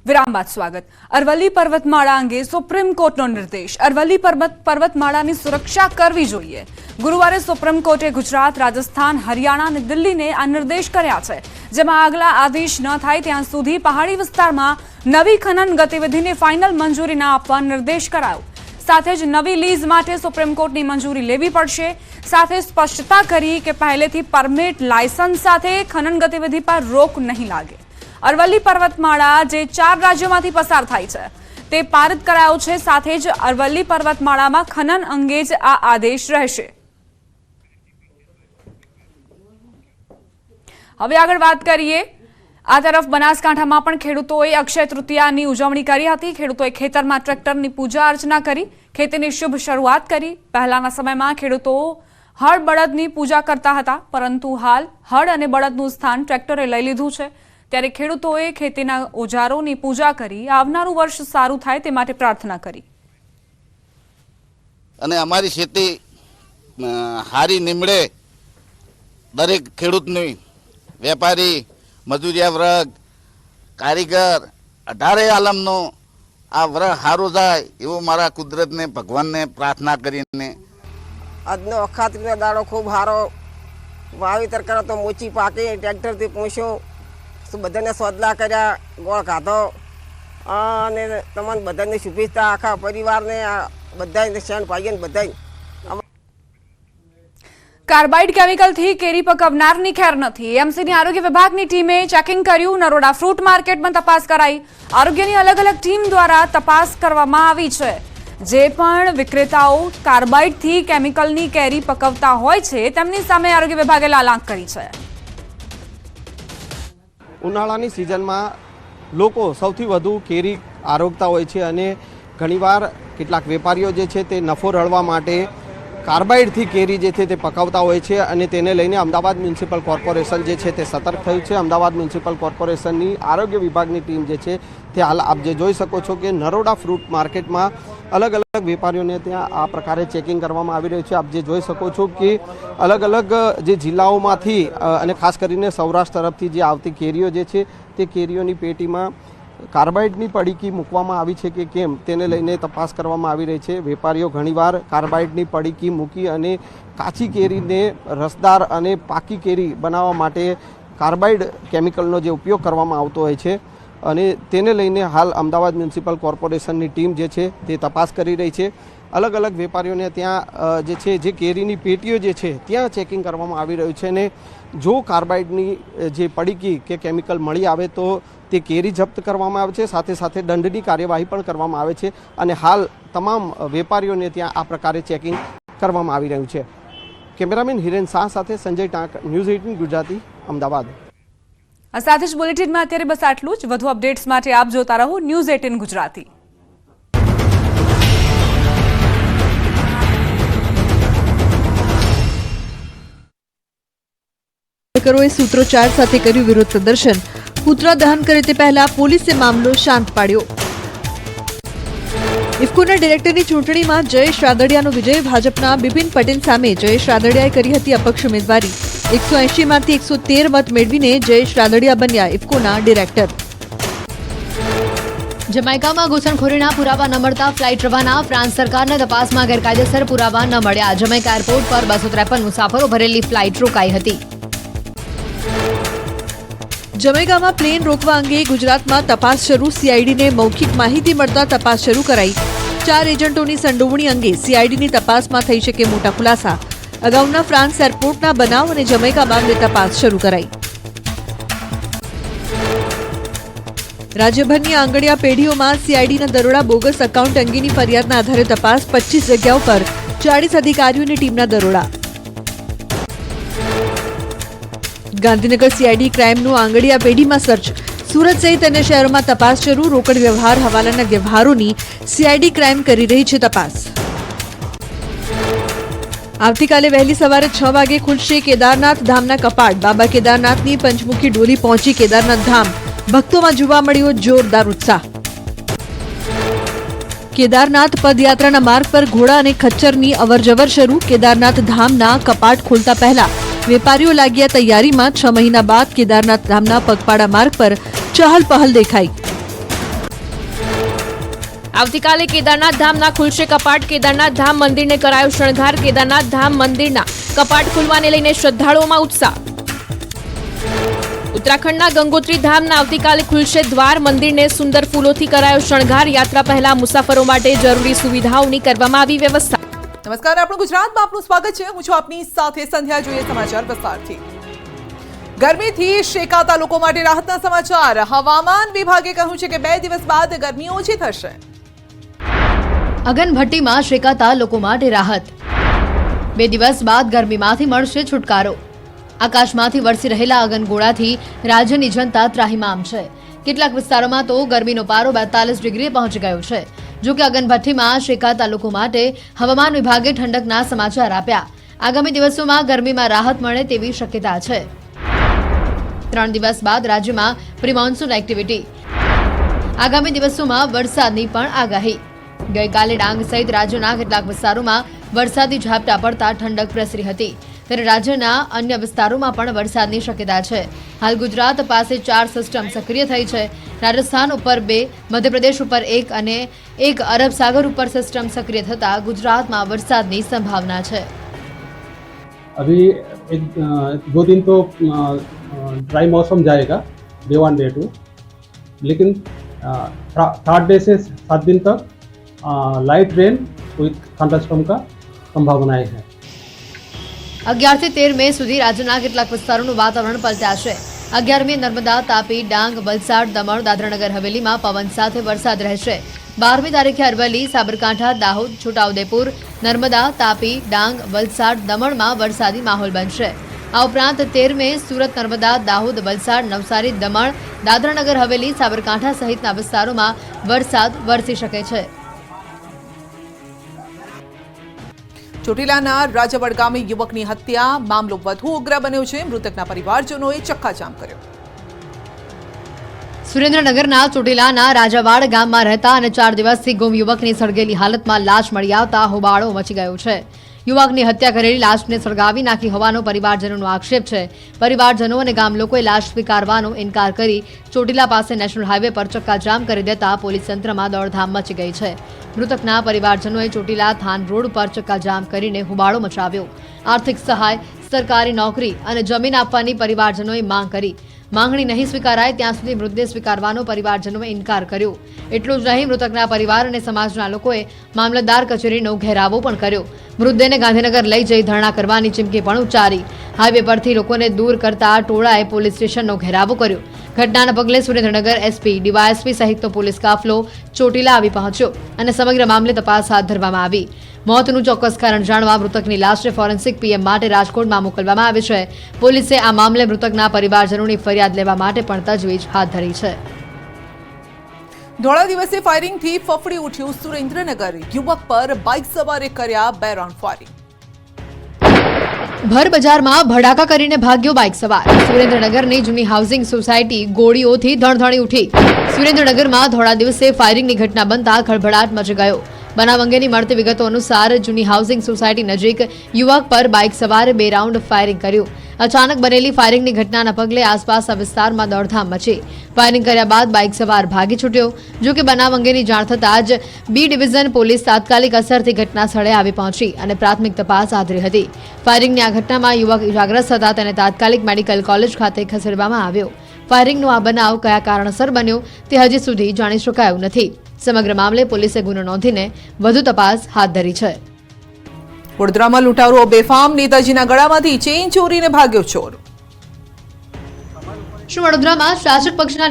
વિરામ બાદ સ્વાગત। અરવલ્લી પર્વતમાળા અંગે સુપ્રીમ કોર્ટનો નિર્દેશ। અરવલ્લી પર્વતમાળાની સુરક્ષા કરવી જોઈએ। ગુરુવારે સુપ્રીમ કોર્ટે ગુજરાત, રાજસ્થાન, હરિયાણા અને દિલ્હીને આ નિર્દેશ કર્યા છે, જેમાં આગલા આદેશ ન થાય ત્યાં સુધી પહાડી વિસ્તારમાં નવી ખનન ગતિવિધિને ફાઇનલ મંજૂરી ન આપવા નિર્દેશ કરાયો। સાથે જ નવી લીઝ માટે સુપ્રીમ કોર્ટની મંજૂરી લેવી પડશે। સાથે સ્પષ્ટતા કરી કે પહેલેથી પરમિટ, લાયસન્સ સાથે ખનન ગતિવિધિ પર રોક નહીં લાગે। અરવલ્લી પર્વતમાળા જે 4 રાજ્યોમાંથી પસાર થાય છે તે પારિત કરાયો છે। સાથે જ અરવલ્લી પર્વતમાળામાં ખનન અંગે જ આ આદેશ રહેશે। હવે આગળ વાત કરીએ, આ તરફ બનાસકાંઠામાં પણ ખેડૂતોએ અક્ષય તૃતીયાની ઉજવણી કરી હતી। ખેડૂતોએ ખેતરમાં ટ્રેક્ટરની પૂજા અર્ચના કરી, ખેતીની શુભ શરૂઆત કરી। પહેલાના સમયમાં ખેડૂતો હળ બળદની પૂજા કરતા હતા, પરંતુ હાલ હળ અને બળદનું સ્થાન ટ્રેક્ટરે લઈ લીધું છે। ત્યારે ખેડૂતોએ ખેતીના ઓજારોની પૂજા કરી આવનારું વર્ષ સારું થાય તે માટે પ્રાર્થના કરી। અને અમારી ખેતી હારી નીમડે દરેક ખેડૂતની, વેપારી, મજૂરિયા વર્ગ, કારીગર, 18 આલમનો આ વર્ષ સારું થાય એવું મારા કુદરતને, ભગવાનને પ્રાર્થના કરીને આજનો અખાત્રીનો દાડો ખૂબ સારો, વાવેતર કરો તો મોચી પાકે, ટ્રેક્ટરથી પૂછ્યો, બધાને સોદલા કર્યા, ગોળ ખાધો અને તમને બધાને શુભેચ્છા, આખા પરિવારને, બધાને શેણ ભાઈને બધાને। કાર્બાઇડ કેમિકલથી કેરી પકવનારની ખેર નથી। એમસીની આરોગ્ય વિભાગની ટીમે ચેકિંગ કર્યું। નરોડા ફ્રૂટ માર્કેટમાં તપાસ કરાઈ। આરોગ્યની અલગ અલગ ટીમ દ્વારા તપાસ કરવામાં આવી છે। જે પણ વિક્રેતાઓ કાર્બાઇડથી કેમિકલની કેરી પકવતા હોય છે તેમની સામે આરોગ્ય વિભાગે લાલ આંખ કરી છે। ઉનાળાની સિઝનમાં લોકો સૌથી વધુ કેરી આરોગતા હોય છે અને ઘણીવાર કેટલાક વેપારીઓ જે છે તે નફો રળવા માટે કાર્બાઇડથી કેરી જે છે તે પકાવતા હોય છે અને તેને લઈને અમદાવાદ મ્યુનિસિપલ કોર્પોરેશન જે છે તે સતર્ક થયું છે। અમદાવાદ મ્યુનિસિપલ કોર્પોરેશનની આરોગ્ય વિભાગની ટીમ જે છે તે હાલ આપ જે જોઈ શકો છો કે નરોડા ફ્રૂટ માર્કેટમાં અલગ અલગ વેપારીઓને ત્યાં આ પ્રકારે ચેકિંગ કરવામાં આવી રહ્યું છે। આપ જે જોઈ શકો છો કે અલગ અલગ જે જિલ્લાઓમાંથી અને ખાસ કરીને સૌરાષ્ટ્ર તરફથી જે આવતી કેરીઓ જે છે તે કેરીઓની પેટીમાં કાર્બાઇડની પડીકી મૂકવામાં આવી છે કે કેમ તેને લઈને તપાસ કરવામાં આવી રહી છે। વેપારીઓ ઘણીવાર કાર્બાઇડની પડીકી મૂકી અને કાચી કેરીને રસદાર અને પાકી કેરી બનાવવા માટે કાર્બાઇડ કેમિકલનો જે ઉપયોગ કરવામાં આવતો હોય છે અને તેને લઈને હાલ અમદાવાદ મ્યુનિસિપલ કોર્પોરેશનની ટીમ જે છે તે તપાસ કરી રહી છે। અલગ અલગ વેપારીઓને ત્યાં જે છે જે કેરીની પેટીઓ જે છે ત્યાં ચેકિંગ કરવામાં આવી રહ્યું છે અને જો કાર્બાઇડની જે પડીકી કે કેમિકલ મળી આવે તો તે કેરી જપ્ત કરવામાં આવે છે, સાથે સાથે દંડની કાર્યવાહી પણ કરવામાં આવે છે અને હાલ તમામ વેપારીઓને ત્યાં આ પ્રકારે ચેકિંગ કરવામાં આવી રહ્યું છે। કેમેરામેન હિરેન શાહ સાથે સંજય ટાંક, ન્યૂઝ 18 ગુજરાતી, અમદાવાદ। આ સાથે જ બુલેટિનમાં અત્યારે બસ આટલું જ। વધુ અપડેટ્સ માટે આપ જોતા રહો ન્યૂઝ 18 ગુજરાતી। કાર્યકરોએ સૂત્રોચ્ચાર સાથે કર્યું વિરોધ પ્રદર્શન। પુત્ર દહન કરે તે પહેલા પોલીસે મામલો શાંત પાડ્યો। ઇફકોના ડિરેક્ટરની ચૂંટણીમાં જયેશ રાદડિયાનો વિજય। ભાજપના બિપિન પટેલ સામે જયેશ રાદડિયાએ કરી હતી અપક્ષ ઉમેદવારી। 180 માંથી 113 મત મેળવીને જયેશ રાદડિયા બન્યા ઇફકોના ડિરેક્ટર। જમૈકામાં ઘૂસણખોરીના પુરાવા ન મળતા ફ્લાઇટ રવાના। ફ્રાન્સ સરકારને તપાસમાં ગેરકાયદેસર પુરાવા ન મળ્યા। જમૈકા એરપોર્ટ પર 253 મુસાફરો ભરેલી ફ્લાઇટ રોકાઈ હતી। જમૈકામાં પ્લેન રોકવા અંગે ગુજરાતમાં તપાસ શરૂ। સીઆઈડીને મૌખિક માહિતી મળતા તપાસ શરૂ કરાઈ। 4 એજન્ટોની સંડોવણી અંગે સીઆઈડીની તપાસમાં થઈ શકે મોટા ખુલાસા। અગાઉના ફ્રાન્સ એરપોર્ટના બનાવ અને જમૈકા મામલે તપાસ શરૂ કરાઈ। રાજ્યભરની આંગણિયા પેઢીઓમાં સીઆઈડીના દરોડા। બોગસ એકાઉન્ટ અંગેની ફરિયાદના આધારે તપાસ। 25 જગ્યાઓ પર 40 અધિકારીઓની ટીમના દરોડા। ગાંધીનગર સીઆઈડી ક્રાઇમનું આંગડિયા પેઢીમાં સર્ચ। સુરત સહિત અન્ય શહેરોમાં તપાસ શરૂ। રોકડ વ્યવહાર, હવાલાના વ્યવહારોની સીઆઈડી ક્રાઇમ કરી રહી છે તપાસ। આવતીકાલે વહેલી સવારે 6 વાગે ખુલશે કેદારનાથ ધામના કપાટ। બાબા કેદારનાથની પંચમુખી ડોલી પહોંચી કેદારનાથ ધામ। ભક્તોમાં જોવા મળ્યો જોરદાર ઉત્સાહ। કેદારનાથ પદયાત્રાના માર્ગ પર ઘોડા અને ખચ્ચરની અવરજવર શરૂ। કેદારનાથ ધામના કપાટ ખોલતા પહેલા વેપારીઓ લાગ્યા તૈયારીમાં। 6 મહિના બાદ કેદારનાથ ધામના પગપાળા માર્ગ પર ચહલ પહલ દેખાઈ। આવતીકાલે કેદારનાથ ધામના ખુલશે કપાટ. કેદારનાથ ધામ મંદિરને કરાયો શણગાર. કેદારનાથ ધામ મંદિરના કપાટ ખુલવાને લઈને શ્રદ્ધાળુઓમાં ઉત્સાહ. ઉત્તરાખંડના ગંગોત્રી ધામના આવતીકાલે ખુલશે દ્વાર. મંદિરને સુંદર ફૂલોથી કરાયો શણગાર. યાત્રા પહેલા મુસાફરો માટે જરૂરી સુવિધાઓની કરવામાં આવી વ્યવસ્થા. નમસ્કાર, આપણું ગુજરાતમાં આપનું સ્વાગત છે. હું છું આપની સાથે સંધ્યા. જોઈએ સમાચાર વિસ્તારથી. ગરમીથી શેકાતા લોકો માટે રાહતના સમાચાર. હવામાન વિભાગે કહ્યું છે કે 2 દિવસ બાદ ગરમી ઓછી થશે. અગનભટ્ટીમાં શેકાતા લોકો માટે રાહત. 2 દિવસ બાદ ગરમીમાંથી મળશે છુટકારો. આકાશમાંથી વરસી રહેલા અગનગોળાથી રાજ્યની જનતા ત્રાહિમામ છે. કેટલાક વિસ્તારોમાં તો ગરમીનો પારો 42 ડિગ્રીએ પહોંચી ગયો છે. જો કે અગનભટ્ટીમાં શેકાતા લોકો માટે હવામાન વિભાગે ઠંડકના સમાચાર આપ્યા. આગામી દિવસોમાં ગરમીમાં રાહત મળે તેવી શક્યતા છે. 3 દિવસ બાદ રાજ્યમાં પ્રી મોન્સૂન એક્ટિવિટી. આગામી દિવસોમાં વરસાદની પણ આગાહી. ગઈકાલે ડાંગ સહિત રાજ્યના કેટલાક વિસ્તારોમાં વરસાદી ઝાપટા પડતા ઠંડક પ્રસરી હતી, ત્યારે રાજ્યના અન્ય વિસ્તારોમાં પણ વરસાદની શક્યતા છે. હાલ ગુજરાત પાસે 4 સિસ્ટમ સક્રિય થઈ છે. રાજસ્થાન ઉપર 2, મધ્યપ્રદેશ ઉપર 1 અને 1 અરબ સાગર ઉપર सिस्टम सक्रिय થતા ગુજરાતમાં વરસાદની સંભાવના છે. अभी 1-2 दिन तो ड्राई मौसम जाएगा, डे 1 डे 2, लेकिन 3rd डे से 7 दिन तक लाइट रेन विथ थंडरस्टॉर्म का संभावनाएं है. 11 થી 13 મે સુધી રાજ્યના કેટલાક વિસ્તારોનું વાતાવરણ પલટાશે. 11 મે નર્મદા, તાપી, ડાંગ, વલસાડ, દમણ, દાદરાનગર હવેલીમાં પવન સાથે વરસાદ રહેશે. 12મી તારીખે અરવલ્લી, સાબરકાંઠા, દાહોદ, છોટાઉદેપુર, નર્મદા, તાપી, ડાંગ, વલસાડ, દમણમાં વરસાદી માહોલ બનશે. આ ઉપરાંત 13 મે સુરત, નર્મદા, દાહોદ, વલસાડ, નવસારી, દમણ, દાદરાનગર હવેલી, સાબરકાંઠા સહિતના વિસ્તારોમાં વરસાદ વરસી શકે છે. ચોટીલાના રાજવડ ગામે યુવકની હત્યા મામલો વધુ ઉગ્ર બન્યો છે. મૃતકના પરિવારજનોએ ચક્કાજામ કર્યો. સુરેન્દ્રનગરના ચોટીલાના રાજાવાડ ગામમાં રહેતા અને 4 દિવસથી ગુમ યુવકની સળગેલી હાલતમાં લાશ મળી આવતા હોબાળો મચી ગયો છે. યુવકની હત્યા કરેલી લાશને સળગાવી નાખી હોવાનો પરિવારજનોનો આક્ષેપ છે. પરિવારજનો અને ગામ લોકોએ લાશ સ્વીકારવાનો ઇનકાર કરી ચોટીલા પાસે નેશનલ હાઈવે પર ચક્કાજામ કરી દેતા પોલીસ તંત્રમાં દોડધામ મચી ગઈ છે. મૃતકના પરિવારજનોએ ચોટીલા થાન રોડ પર ચક્કાજામ કરીને હોબાળો મચાવ્યો. આર્થિક સહાય, સરકારી નોકરી અને જમીન આપવાની પરિવારજનોએ માંગ કરી. માંગણી નહીં સ્વીકારાય ત્યાં સુધી મૃતદેહ સ્વીકારવાનો પરિવારજનોએ ઇનકાર કર્યો. એટલું જ નહીં, મૃતકના પરિવાર અને સમાજના લોકોએ મામલતદાર કચેરીનો ઘેરાવો પણ કર્યો. મૃતદેહને ગાંધીનગર લઈ જઈ ધરણા કરવાની ચીમકી પણ ઉચ્ચારી. હાઈવે પરથી લોકોને દૂર કરતા ટોળાએ પોલીસ સ્ટેશનનો ઘેરાવો કર્યો. ઘટનાના પગલે સુરેન્દ્રનગર એસપી, ડીવાયએસપી સહિતનો પોલીસ કાફલો ચોટીલા આવી પહોંચ્યો અને સમગ્ર મામલે તપાસ હાથ ધરવામાં આવી. મોતનું ચોક્કસ કારણ જાણવા મૃતકની લાશને ફોરેન્સિક પીએમ માટે રાજકોટમાં મોકલવામાં આવી છે. પોલીસે આ મામલે મૃતકના પરિવારજનોની ફરિયાદ લેવા માટે પણ તજવીજ હાથ ધરી છે. ધોળા દિવસે ફાયરિંગથી ફફડી ઉઠ્યું સુરેન્દ્રનગર. યુવક પર બાઇક સવારે કર્યા 2 રાઉન્ડ ફાયરિંગ. ભર બજારમાં ભડાકા કરીને ભાગ્યો બાઇક સવાર. સુરેન્દ્રનગરની જૂની હાઉસિંગ સોસાયટી ગોળીઓથી ધણધણી ઉઠી. સુરેન્દ્રનગરમાં ધોળા દિવસે ફાયરિંગની ઘટના બનતા ખળભળાટ મચી ગયો. બનાવ અંગેની મળતી વિગતો અનુસાર જૂની હાઉસિંગ સોસાયટી નજીક યુવક પર બાઇક સવારે 2 રાઉન્ડ ફાયરિંગ કર્યું. અચાનક બનેલી ફાયરિંગની ઘટનાના પગલે આસપાસના વિસ્તારમાં દોડધામ મચી. ફાયરિંગ કર્યા બાદ બાઇક સવાર ભાગી છૂટ્યો. જો કે બનાવ અંગેની જાણ થતાં જ બી ડિવિઝન પોલીસ તાત્કાલિક અસરથી ઘટના સ્થળે આવી પહોંચી અને પ્રાથમિક તપાસ આદરી હતી. ફાયરિંગની આ ઘટનામાં યુવક ઇજાગ્રસ્ત થતા તેને તાત્કાલિક મેડિકલ કોલેજ ખાતે ખસેડવામાં આવ્યો. ફાયરિંગનો આ બનાવ કયા કારણસર બન્યો તે હજી સુધી જાણી શકાયું નથી. સમગ્ર મામલે પોલીસે ગુનો નોંધીને વધુ તપાસ હાથ ધરી છે. વડોદરામાં લૂંટારુઓ બેફામ. નેતાજીના ગળામાંથી ચેઇન ચોરીને ભાગ્યો ચોર. શું વડોદરામાં શાસક પક્ષના